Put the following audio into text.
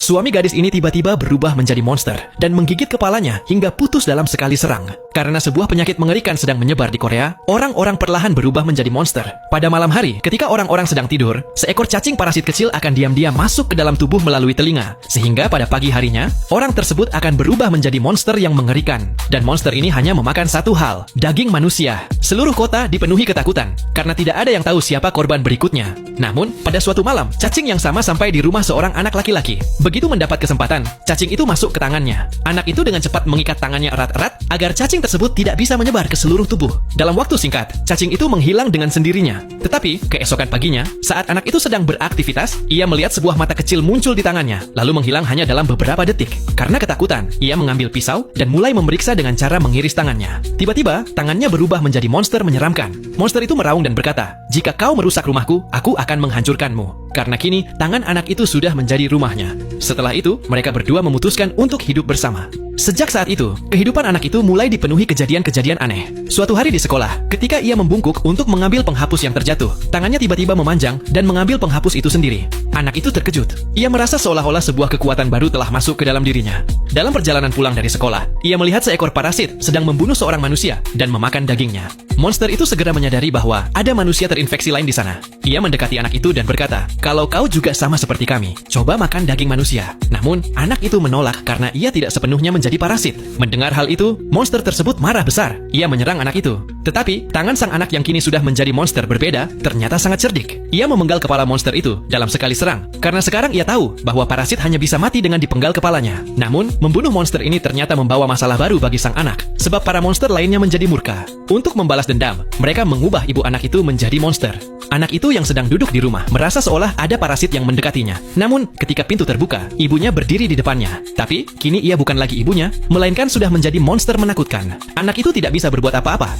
suami gadis ini tiba-tiba berubah menjadi monster dan menggigit kepalanya hingga putus dalam sekali serang. Karena sebuah penyakit mengerikan sedang menyebar di Korea, orang-orang perlahan berubah menjadi monster. Pada malam hari, ketika orang-orang sedang tidur, seekor cacing parasit kecil akan diam-diam masuk ke dalam tubuh melalui telinga. Sehingga pada pagi harinya, orang tersebut akan berubah menjadi monster yang mengerikan. Dan monster ini hanya memakan satu hal, daging manusia. Seluruh kota dipenuhi ketakutan, karena tidak ada yang tahu siapa korban berikutnya. Namun, pada suatu malam, cacing yang sama sampai di rumah seorang anak laki-laki. Begitu mendapat kesempatan, cacing itu masuk ke tangannya. Anak itu dengan cepat mengikat tangannya erat-erat agar cacing tersebut tidak bisa menyebar ke seluruh tubuh. Dalam waktu singkat, cacing itu menghilang dengan sendirinya. Tetapi, keesokan paginya, saat anak itu sedang beraktivitas, ia melihat sebuah mata kecil muncul di tangannya, lalu menghilang hanya dalam beberapa detik. Karena ketakutan, ia mengambil pisau dan mulai memeriksa dengan cara mengiris tangannya. Tiba-tiba, tangannya berubah menjadi monster menyeramkan. Monster itu meraung dan berkata, "Jika kau merusak rumahku, aku akan menghancurkanmu." Karena kini, tangan anak itu sudah menjadi rumahnya. Setelah itu, mereka berdua memutuskan untuk hidup bersama. Sejak saat itu, kehidupan anak itu mulai dipenuhi kejadian-kejadian aneh. Suatu hari di sekolah, ketika ia membungkuk untuk mengambil penghapus yang terjatuh, tangannya tiba-tiba memanjang dan mengambil penghapus itu sendiri. Anak itu terkejut. Ia merasa seolah-olah sebuah kekuatan baru telah masuk ke dalam dirinya. Dalam perjalanan pulang dari sekolah, ia melihat seekor parasit sedang membunuh seorang manusia dan memakan dagingnya. Monster itu segera menyadari bahwa ada manusia terinfeksi lain di sana. Ia mendekati anak itu dan berkata, "Kalau kau juga sama seperti kami, coba makan daging manusia." Namun, anak itu menolak karena ia tidak sepenuhnya menjadi parasit. Mendengar hal itu, monster tersebut marah besar. Ia menyerang anak itu. Tetapi, tangan sang anak yang kini sudah menjadi monster berbeda ternyata sangat cerdik. Ia memenggal kepala monster itu dalam sekali serang. Karena sekarang ia tahu bahwa parasit hanya bisa mati dengan dipenggal kepalanya. Namun, membunuh monster ini ternyata membawa masalah baru bagi sang anak. Sebab para monster lainnya menjadi murka. Untuk membalas dendam, mereka mengubah ibu anak itu menjadi monster. Anak itu yang sedang duduk di rumah merasa seolah ada parasit yang mendekatinya. Namun, ketika pintu terbuka, ibunya berdiri di depannya. Tapi, kini ia bukan lagi ibunya, melainkan sudah menjadi monster menakutkan. Anak itu tidak bisa berbuat apa-apa.